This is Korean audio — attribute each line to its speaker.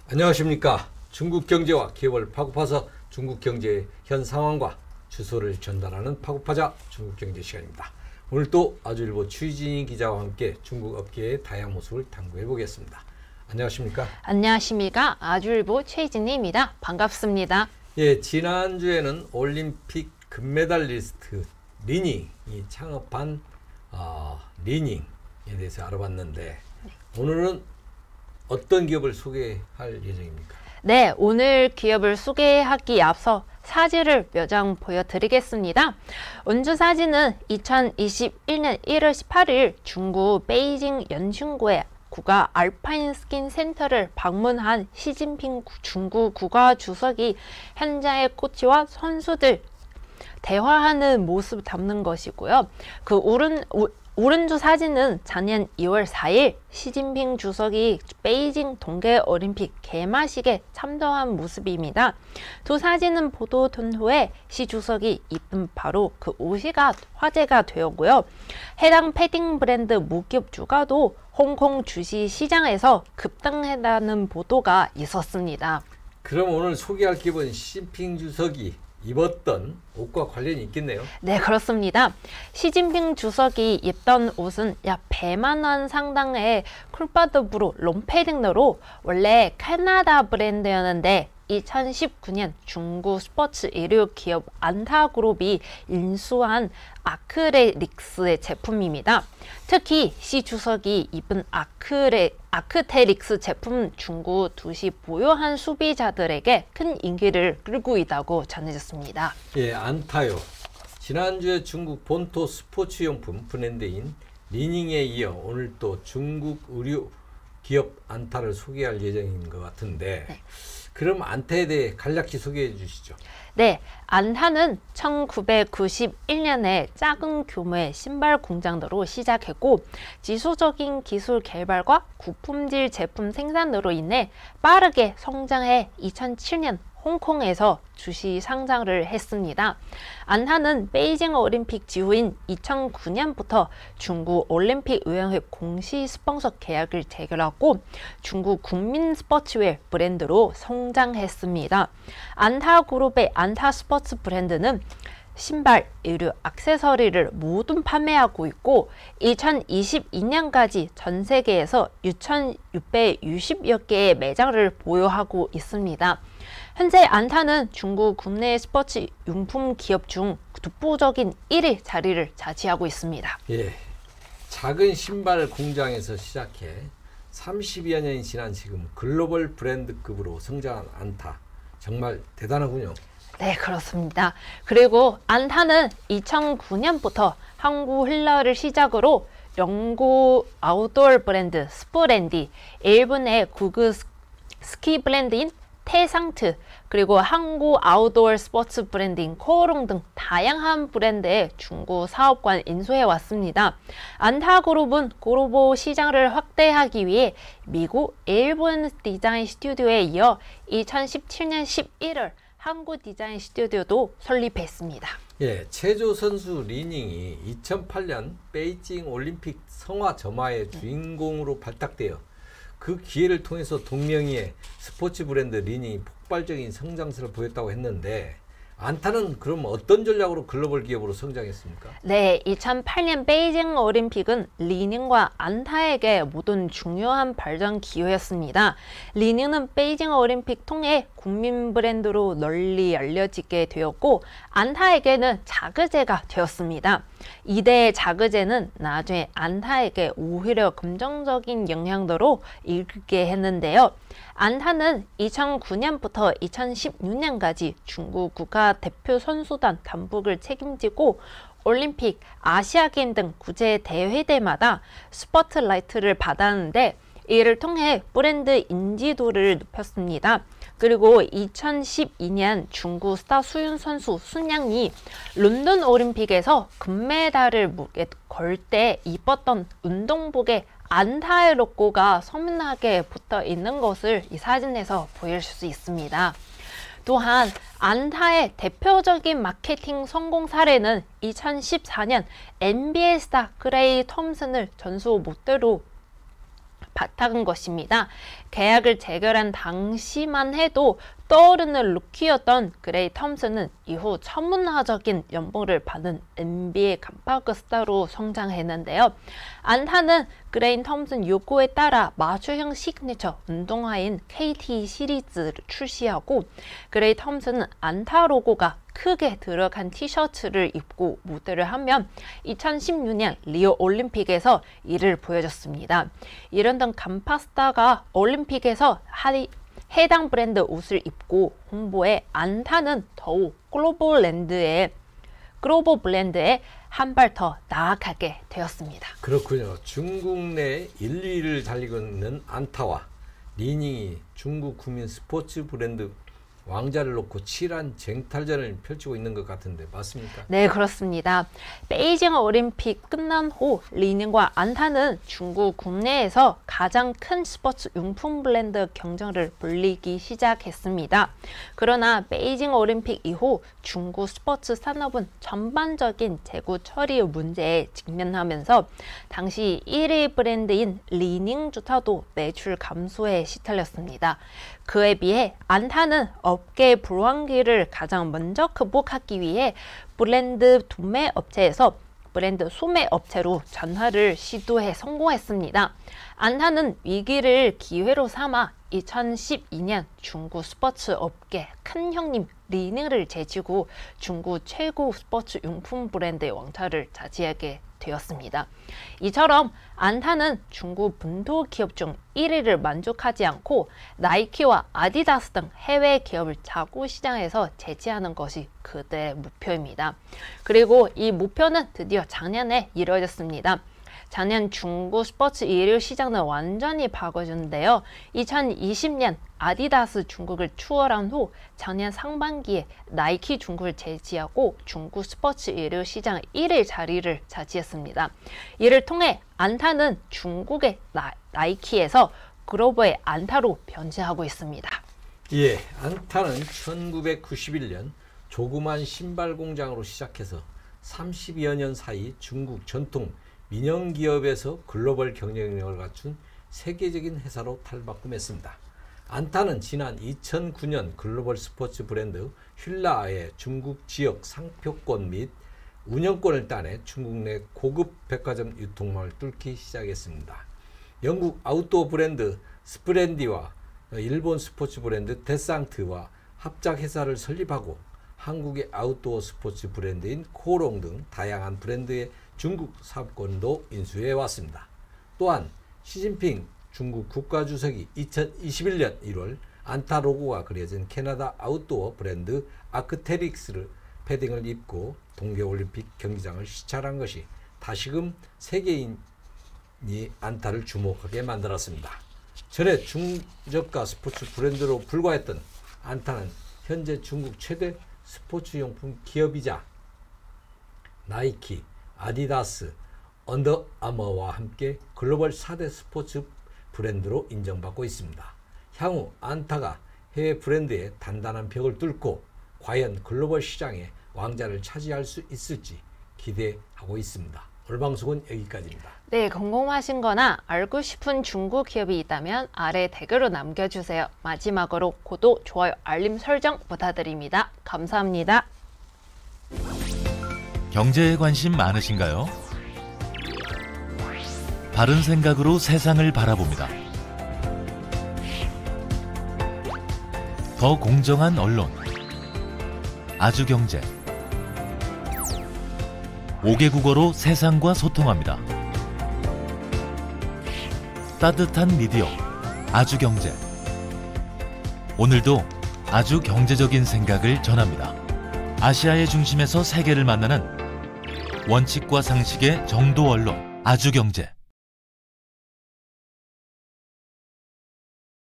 Speaker 1: 안녕하십니까. 중국 경제와 기업을 파고파서 중국 경제의 현 상황과 주소를 전달하는 파고파자 중국 경제 시간입니다. 오늘 또 아주일보 추희진 기자와 함께 중국 업계의 다양한 모습을 탐구해 보겠습니다. 안녕하십니까.
Speaker 2: 안녕하십니까. 아주일보 최희진입니다. 반갑습니다.
Speaker 1: 예, 지난주에는 올림픽 금메달리스트 리닝이 창업한 리닝에 대해서 알아봤는데 오늘은 어떤 기업을 소개할 예정입니까?
Speaker 2: 네, 오늘 기업을 소개하기 앞서 사진을 몇 장 보여드리겠습니다. 원주 사진은 2021년 1월 18일 중국 베이징 연춘구의 국가 알파인 스킨 센터를 방문한 시진핑 중국 국가주석이 현장의 코치와 선수들 대화하는 모습을 담는 것이고요. 그 오른쪽 사진은 작년 2월 4일 시진핑 주석이 베이징 동계올림픽 개막식에 참석한 모습입니다. 두 사진은 보도된 후에 시 주석이 입은 바로 그 옷이 화제가 되었고요. 해당 패딩 브랜드 무기업 주가도 홍콩 주식 시장에서 급등했다는 보도가 있었습니다.
Speaker 1: 그럼 오늘 소개할 기업은 시진핑 주석이 입었던 옷과 관련이 있겠네요.
Speaker 2: 네, 그렇습니다. 시진핑 주석이 입던 옷은 약 100만 원 상당의 쿨바드 브루 롱패딩으로 원래 캐나다 브랜드였는데 2019년 중국 스포츠 의류 기업 안타그룹이 인수한 아크테릭스의 제품입니다. 특히 시 주석이 입은 아크테릭스 제품 중국 도시 보유한 소비자들에게 큰 인기를 끌고 있다고 전해졌습니다.
Speaker 1: 예, 안타요. 지난주에 중국 본토 스포츠용품 브랜드인 리닝에 이어 오늘 또 중국 의류 기업 안타를 소개할 예정인 것 같은데 네. 그럼 안타에 대해 간략히 소개해 주시죠.
Speaker 2: 네, 안타는 1991년에 작은 규모의 신발 공장으로 시작했고 지속적인 기술 개발과 고품질 제품 생산으로 인해 빠르게 성장해 2007년 홍콩에서 주식 상장을 했습니다. 안타는 베이징 올림픽 지후인 2009년부터 중국 올림픽위원회 공식 스폰서 계약을 체결하고 중국 국민 스포츠웨어 브랜드로 성장했습니다. 안타 그룹의 안타 스포츠 브랜드는 신발, 의류, 액세서리를 모두 판매하고 있고 2022년까지 전 세계에서 6,660여 개의 매장을 보유하고 있습니다. 현재 안타는 중국 국내 스포츠 용품 기업 중 독보적인 1위 자리를 차지하고 있습니다.
Speaker 1: 예, 작은 신발 공장에서 시작해 30여 년이 지난 지금 글로벌 브랜드급으로 성장한 안타. 정말 대단하군요.
Speaker 2: 네, 그렇습니다. 그리고 안타는 2009년부터 한국 힐러를 시작으로 영국 아웃도어 브랜드 스포랜디, 일본의 구글 스키 브랜드인 테상트, 그리고 한국 아웃도어 스포츠 브랜드인 코오롱 등 다양한 브랜드의 중국 사업관 인수해 왔습니다. 안타그룹은 글로벌 시장을 확대하기 위해 미국, 일본 디자인 스튜디오에 이어 2017년 11월 한국 디자인 스튜디오도 설립했습니다.
Speaker 1: 예, 체조 선수 리닝이 2008년 베이징 올림픽 성화 점화의 주인공으로 발탁되어 그 기회를 통해서 동명이의 스포츠 브랜드 리닝이 폭발적인 성장세를 보였다고 했는데 안타는 그럼 어떤 전략으로 글로벌 기업으로 성장했습니까?
Speaker 2: 네, 2008년 베이징 올림픽은 리닝과 안타에게 모든 중요한 발전 기회였습니다. 리닝은 베이징 올림픽 통해 국민 브랜드로 널리 알려지게 되었고 안타에게는 자극제가 되었습니다. 이대의 자극제는 나중에 안타에게 오히려 긍정적인 영향으로 이끌게 했는데요. 안타는 2009년부터 2016년까지 중국 국가대표 선수단 단복을 책임지고 올림픽, 아시아게임 등 국제 대회들마다 스포트라이트를 받았는데 이를 통해 브랜드 인지도를 높였습니다. 그리고 2012년 중국 스타 수영 선수 순양이 런던 올림픽에서 금메달을 걸 때 입었던 운동복에 안타의 로고가 서문하게 붙어 있는 것을 이 사진에서 보실 수 있습니다. 또한 안타의 대표적인 마케팅 성공 사례는 2014년 NBA 스타 클레이 톰슨을 전수 모델로 바탕인 것입니다. 계약을 재결한 당시만 해도 떠오르는 루키였던 그레이 톰슨은 이후 천문학적인 연봉을 받은 NBA 간파그 스타로 성장했는데요. 안타는 그레이 톰슨 요구에 따라 마주형 시그니처 운동화인 KT 시리즈를 출시하고 그레이 톰슨은 안타 로고가 크게 들어간 티셔츠를 입고 무대를 하며 2016년 리오 올림픽에서 이를 보여줬습니다. 이런 등 간파 스타가 올림픽에서 해당 브랜드 옷을 입고 홍보에 안타는 더욱 글로벌 브랜드에 한 발 더 나아가게 되었습니다.
Speaker 1: 그렇군요. 중국 내 1, 2위를 달리고 있는 안타와 리닝이 중국 국민 스포츠 브랜드 왕자를 놓고 치열한 쟁탈전을 펼치고 있는 것 같은데 맞습니까?
Speaker 2: 네, 그렇습니다. 베이징 올림픽 끝난 후 리닝과 안타는 중국 국내에서 가장 큰 스포츠 용품 브랜드 경쟁을 벌이기 시작했습니다. 그러나 베이징 올림픽 이후 중국 스포츠 산업은 전반적인 재고 처리 문제에 직면하면서 당시 1위 브랜드인 리닝조차도 매출 감소에 시달렸습니다. 그에 비해 안타는 업계 불황기를 가장 먼저 극복하기 위해 브랜드 소매 업체로 전환을 시도해 성공했습니다. 안타는 위기를 기회로 삼아 2012년 중국 스포츠 업계 큰 형님 리닝을 제치고 중국 최고 스포츠 용품 브랜드의 왕좌를 차지하게 되었습니다. 이처럼 안타는 중국 본토 기업 중 1위를 만족하지 않고 나이키와 아디다스 등 해외 기업을 자국 시장에서 제치하는 것이 그들의 목표입니다. 그리고 이 목표는 드디어 작년에 이루어졌습니다. 작년 중국 스포츠 일류 시장은 완전히 바꿔졌는데요. 2020년 아디다스 중국을 추월한 후 작년 상반기에 나이키 중국을 제지하고 중국 스포츠 일류 시장 1위 자리를 차지했습니다. 이를 통해 안타는 중국의 나이키에서 글로벌의 안타로 변신하고 있습니다.
Speaker 1: 예, 안타는 1991년 조그만 신발 공장으로 시작해서 30여 년 사이 중국 전통 민영 기업에서 글로벌 경쟁력을 갖춘 세계적인 회사로 탈바꿈했습니다. 안타는 지난 2009년 글로벌 스포츠 브랜드 휠라의 중국 지역 상표권 및 운영권을 따내 중국 내 고급 백화점 유통망을 뚫기 시작했습니다. 영국 아웃도어 브랜드 스프렌디와 일본 스포츠 브랜드 데상트와 합작 회사를 설립하고 한국의 아웃도어 스포츠 브랜드인 코롱 등 다양한 브랜드의 중국 사업권도 인수해 왔습니다. 또한 시진핑 중국 국가주석이 2021년 1월 안타 로고가 그려진 캐나다 아웃도어 브랜드 아크테릭스를 패딩을 입고 동계올림픽 경기장을 시찰한 것이 다시금 세계인이 안타를 주목하게 만들었습니다. 전에 중저가 스포츠 브랜드로 불과했던 안타는 현재 중국 최대 스포츠용품 기업이자 나이키, 아디다스, 언더아머와 함께 글로벌 4대 스포츠 브랜드로 인정받고 있습니다. 향후 안타가 해외 브랜드의 단단한 벽을 뚫고 과연 글로벌 시장의 왕자를 차지할 수 있을지 기대하고 있습니다. 오늘 방송은 여기까지입니다.
Speaker 2: 네, 궁금하신 거나 알고 싶은 중국 기업이 있다면 아래 댓글로 남겨주세요. 마지막으로 구독, 좋아요, 알림 설정 부탁드립니다. 감사합니다.
Speaker 3: 경제에 관심 많으신가요? 바른 생각으로 세상을 바라봅니다. 더 공정한 언론, 아주경제. 5개 국어로 세상과 소통합니다. 따뜻한 미디어, 아주경제. 오늘도 아주 경제적인 생각을 전합니다. 아시아의 중심에서 세계를 만나는 원칙과 상식의 정도 언론, 아주경제.